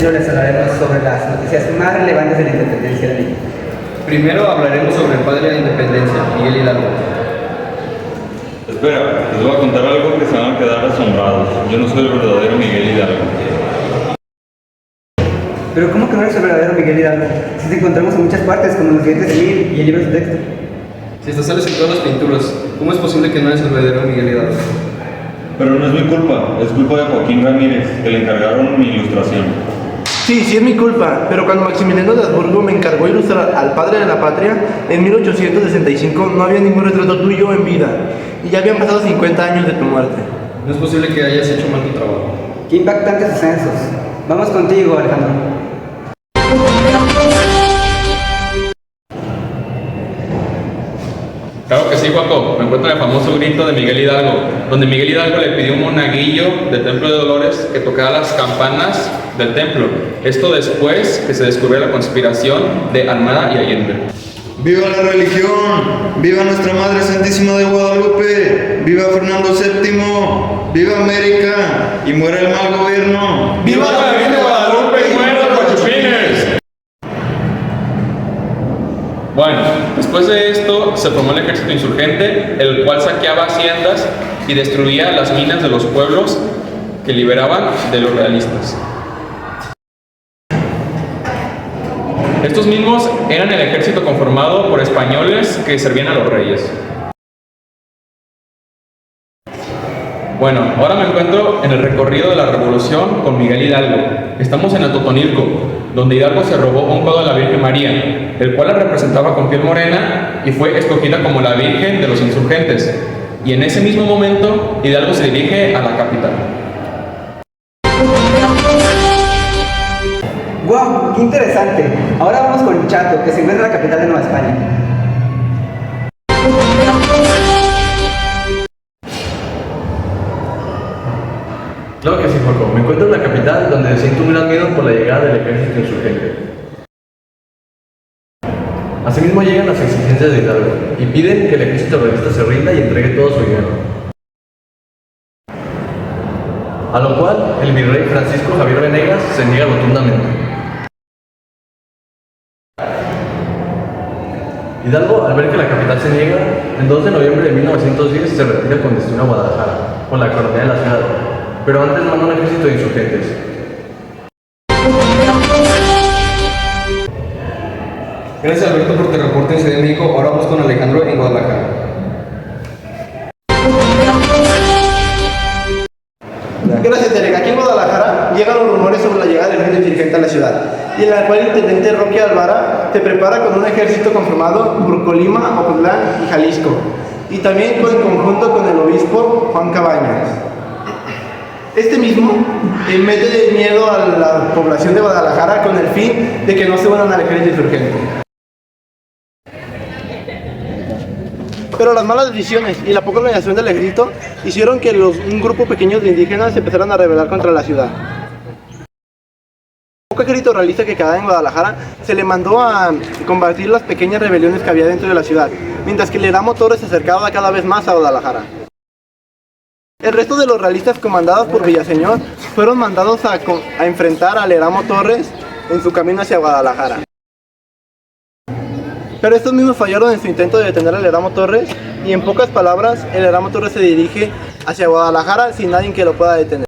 episodio les hablaremos sobre las noticias más relevantes de la independencia de México. Primero hablaremos sobre el padre de la independencia, Miguel Hidalgo. Espera, les voy a contar algo que se van a quedar asombrados. Yo no soy el verdadero Miguel Hidalgo. Pero ¿cómo que no eres el verdadero Miguel Hidalgo? Si te encontramos en muchas partes, como en los billetes de 1000 y en libros de texto. Si hasta sales en todas las pinturas, ¿cómo es posible que no eres el verdadero Miguel Hidalgo? Pero no es mi culpa, es culpa de Joaquín Ramírez, que le encargaron mi ilustración. Sí es mi culpa, pero cuando Maximiliano de Habsburgo me encargó ilustrar al padre de la patria, en 1865 no había ningún retrato tuyo en vida, y ya habían pasado 50 años de tu muerte. No es posible que hayas hecho mal tu trabajo. Qué impactantes ascensos. Vamos contigo, Alejandro. Claro que sí, Juaco. Me encuentro en el famoso grito de Miguel Hidalgo, donde Miguel Hidalgo le pidió a un monaguillo del Templo de Dolores que tocara las campanas del templo. Esto después que se descubrió la conspiración de Almada y Allende. ¡Viva la religión! ¡Viva nuestra Madre Santísima de Guadalupe! ¡Viva Fernando VII! ¡Viva América! ¡Y muera el mal gobierno! ¡Viva la Virgen de Guadalupe y muera los cochupines! Bueno, después de esto se formó el ejército insurgente, el cual saqueaba haciendas y destruía las minas de los pueblos que liberaban de los realistas. Estos mismos eran el ejército conformado por españoles que servían a los reyes. Bueno, ahora me encuentro en el recorrido de la revolución con Miguel Hidalgo. Estamos en Atotonilco, donde Hidalgo se robó un codo de la Virgen María, el cual la representaba con piel morena y fue escogida como la Virgen de los insurgentes. Y en ese mismo momento, Hidalgo se dirige a la capital. ¡Guau! ¡Qué interesante! Ahora vamos con Chato, que se encuentra en la capital de Nueva España. Claro que sí, Joaco. Me encuentro en la capital, donde siento un gran miedo por la llegada del ejército insurgente. Asimismo llegan las exigencias de Hidalgo y piden que el ejército realista se rinda y entregue todo su dinero. A lo cual el virrey Francisco Javier Venegas se niega rotundamente. Hidalgo, al ver que la capital se niega, el 2 de noviembre de 1910 se retira con destino a Guadalajara, con la economía de la ciudad, pero antes manda un ejército de insurgentes. Gracias, Alberto, por tu reporte en Ciudad de México. Ahora vamos con Alejandro en Guadalajara. Gracias, Derek. Aquí en Guadalajara llegan los rumores sobre la llegada del ejército insurgente a la ciudad, y en la cual el intendente Roque Alvara se prepara con un ejército conformado por Colima, Ocotlán y Jalisco, y también en conjunto con el obispo Juan Cabañas. Este mismo mete miedo a la población de Guadalajara con el fin de que no se unan al ejército insurgente. Pero las malas decisiones y la poca organización del ejército hicieron que un grupo pequeño de indígenas se empezaran a rebelar contra la ciudad. El poco ejército realista que quedaba en Guadalajara se le mandó a combatir las pequeñas rebeliones que había dentro de la ciudad, mientras que el Eramo Torres se acercaba cada vez más a Guadalajara. El resto de los realistas comandados por Villaseñor fueron mandados a enfrentar al Eramo Torres en su camino hacia Guadalajara. Pero estos mismos fallaron en su intento de detener al Eramo Torres, y en pocas palabras, el Eramo Torres se dirige hacia Guadalajara sin nadie que lo pueda detener.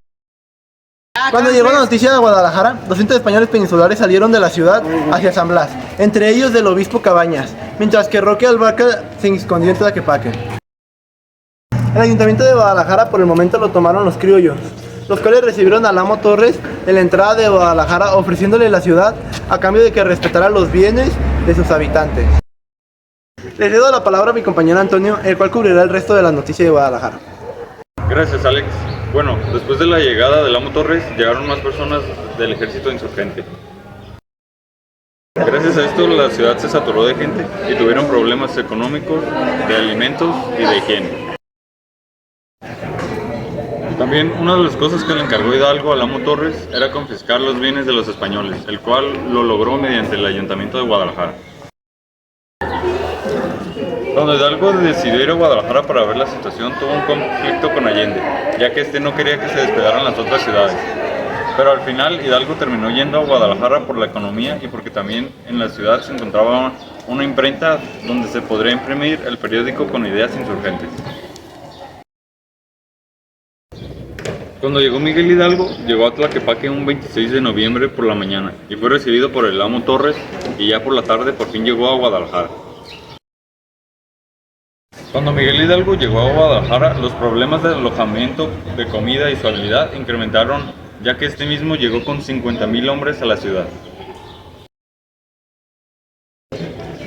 Cuando llegó la noticia de Guadalajara, 200 españoles peninsulares salieron de la ciudad hacia San Blas, entre ellos del obispo Cabañas, mientras que Roque Alvaca se escondió en Tlaquepaque. El ayuntamiento de Guadalajara por el momento lo tomaron los criollos, los cuales recibieron al Amo Torres en la entrada de Guadalajara, ofreciéndole la ciudad a cambio de que respetara los bienes de sus habitantes. Le cedo la palabra a mi compañero Antonio, el cual cubrirá el resto de las noticias de Guadalajara. Gracias, Alex. Bueno, después de la llegada del Amo Torres, llegaron más personas del ejército insurgente. Gracias a esto, la ciudad se saturó de gente y tuvieron problemas económicos, de alimentos y de higiene. También una de las cosas que le encargó Hidalgo al Amo Torres era confiscar los bienes de los españoles, el cual lo logró mediante el Ayuntamiento de Guadalajara. Cuando Hidalgo decidió ir a Guadalajara para ver la situación, tuvo un conflicto con Allende, ya que este no quería que se despegaran las otras ciudades. Pero al final Hidalgo terminó yendo a Guadalajara por la economía y porque también en la ciudad se encontraba una imprenta donde se podría imprimir el periódico con ideas insurgentes. Cuando llegó Miguel Hidalgo, llegó a Tlaquepaque un 26 de noviembre por la mañana y fue recibido por el amo Torres, y ya por la tarde por fin llegó a Guadalajara. Cuando Miguel Hidalgo llegó a Guadalajara, los problemas de alojamiento, de comida y su habilidad incrementaron, ya que este mismo llegó con 50,000 hombres a la ciudad.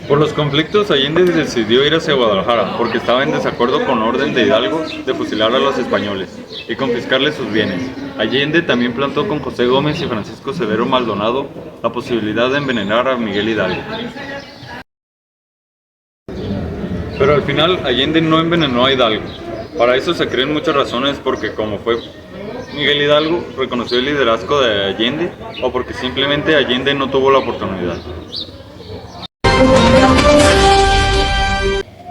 Por los conflictos, Allende decidió ir hacia Guadalajara porque estaba en desacuerdo con la orden de Hidalgo de fusilar a los españoles y confiscarles sus bienes. Allende también plantó con José Gómez y Francisco Severo Maldonado la posibilidad de envenenar a Miguel Hidalgo. Pero al final Allende no envenenó a Hidalgo. Para eso se creen muchas razones, porque como fue Miguel Hidalgo, reconoció el liderazgo de Allende, o porque simplemente Allende no tuvo la oportunidad.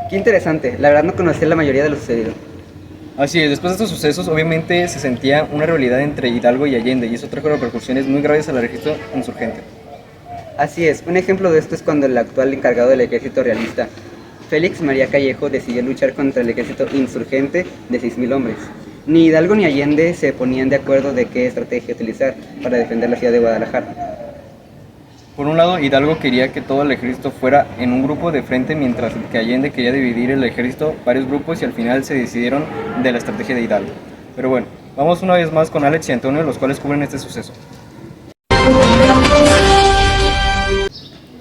Qué interesante, la verdad no conocía la mayoría de lo sucedido. Así es, después de estos sucesos, obviamente se sentía una rivalidad entre Hidalgo y Allende, y eso trajo repercusiones muy graves al registro insurgente. Así es, un ejemplo de esto es cuando el actual encargado del ejército realista, Félix María Callejo, decidió luchar contra el ejército insurgente de 6,000 hombres. Ni Hidalgo ni Allende se ponían de acuerdo de qué estrategia utilizar para defender la ciudad de Guadalajara. Por un lado, Hidalgo quería que todo el ejército fuera en un grupo de frente, mientras que Allende quería dividir el ejército en varios grupos, y al final se decidieron de la estrategia de Hidalgo. Pero bueno, vamos una vez más con Alex y Antonio, los cuales cubren este suceso.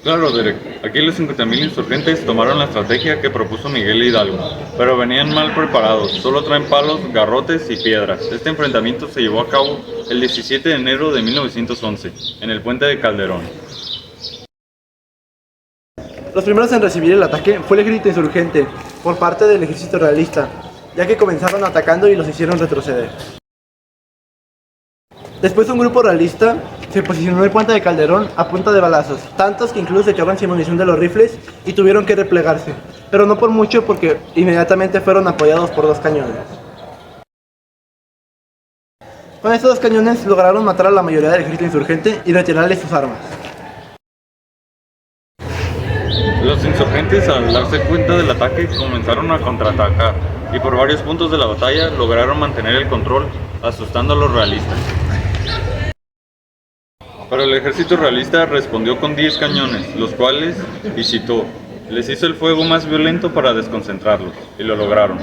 Claro, Derek, aquí los 50,000 insurgentes tomaron la estrategia que propuso Miguel Hidalgo, pero venían mal preparados, solo traen palos, garrotes y piedras. Este enfrentamiento se llevó a cabo el 17 de enero de 1911, en el puente de Calderón. Los primeros en recibir el ataque fue el ejército insurgente por parte del ejército realista, ya que comenzaron atacando y los hicieron retroceder. Después un grupo realista se posicionó en el puente de Calderón a punta de balazos, tantos que incluso se quedaron sin munición de los rifles y tuvieron que replegarse, pero no por mucho, porque inmediatamente fueron apoyados por 2 cañones. Con estos 2 cañones lograron matar a la mayoría del ejército insurgente y retirarles sus armas. Los insurgentes, al darse cuenta del ataque, comenzaron a contraatacar y por varios puntos de la batalla lograron mantener el control, asustando a los realistas. Pero el ejército realista respondió con 10 cañones, los cuales, y citó, les hizo el fuego más violento para desconcentrarlos, y lo lograron.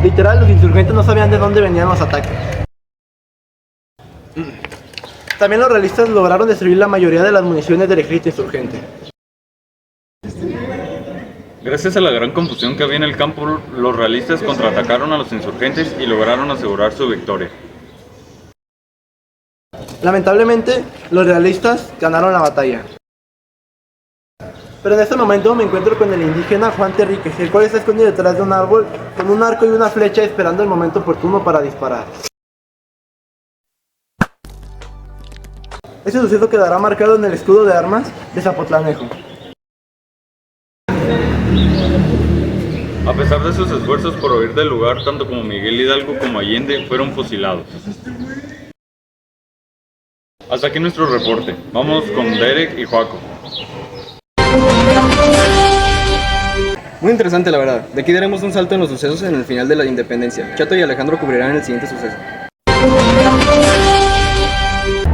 Literal, los insurgentes no sabían de dónde venían los ataques. También los realistas lograron destruir la mayoría de las municiones del ejército insurgente. Gracias a la gran confusión que había en el campo, los realistas contraatacaron a los insurgentes y lograron asegurar su victoria. Lamentablemente, los realistas ganaron la batalla. Pero en este momento me encuentro con el indígena Juan Terríquez, el cual está escondido detrás de un árbol con un arco y una flecha esperando el momento oportuno para disparar. Este suceso quedará marcado en el escudo de armas de Zapotlanejo. A pesar de sus esfuerzos por huir del lugar, tanto como Miguel Hidalgo como Allende fueron fusilados. Hasta aquí nuestro reporte. Vamos con Derek y Joaco. Muy interesante, la verdad. De aquí daremos un salto en los sucesos en el final de la independencia. Chato y Alejandro cubrirán el siguiente suceso.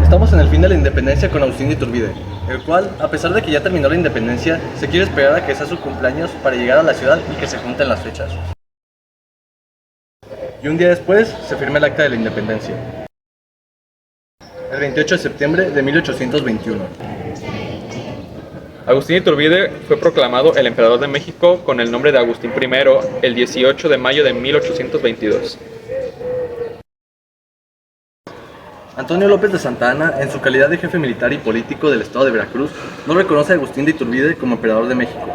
Estamos en el fin de la independencia con Agustín de Iturbide, el cual, a pesar de que ya terminó la independencia, se quiere esperar a que sea su cumpleaños para llegar a la ciudad y que se junten las fechas. Y un día después se firma el acta de la independencia, el 28 de septiembre de 1821. Agustín de Iturbide fue proclamado el emperador de México con el nombre de Agustín I el 18 de mayo de 1822. Antonio López de Santa Anna, en su calidad de jefe militar y político del estado de Veracruz, no reconoce a Agustín de Iturbide como emperador de México,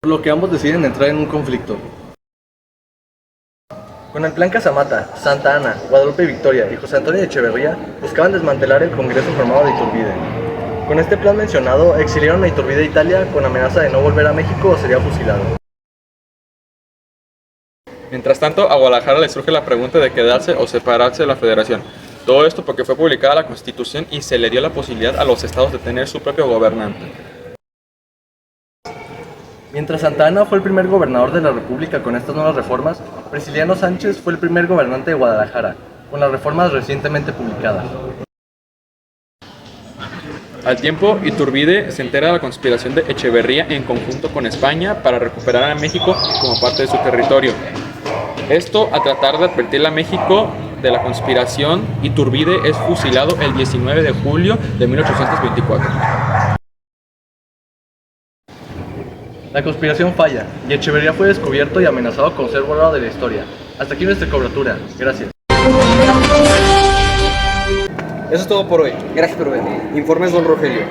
por lo que ambos deciden entrar en un conflicto. Con el plan Casamata, Santa Anna, Guadalupe Victoria y José Antonio de Echeverría buscaban desmantelar el Congreso formado de Iturbide. Con este plan mencionado, exiliaron a Iturbide a Italia con amenaza de no volver a México o sería fusilado. Mientras tanto, a Guadalajara le surge la pregunta de quedarse o separarse de la federación. Todo esto porque fue publicada la Constitución y se le dio la posibilidad a los estados de tener su propio gobernante. Mientras Santa Anna fue el primer gobernador de la República con estas nuevas reformas, Prisciliano Sánchez fue el primer gobernante de Guadalajara, con las reformas recientemente publicadas. Al tiempo, Iturbide se entera de la conspiración de Echeverría en conjunto con España para recuperar a México como parte de su territorio. Esto, a tratar de advertirle a México de la conspiración, Iturbide es fusilado el 19 de julio de 1824. La conspiración falla, y Echeverría fue descubierto y amenazado con ser borrado de la historia. Hasta aquí nuestra cobertura. Gracias. Eso es todo por hoy. Gracias por venir. Informes Don Rogelio.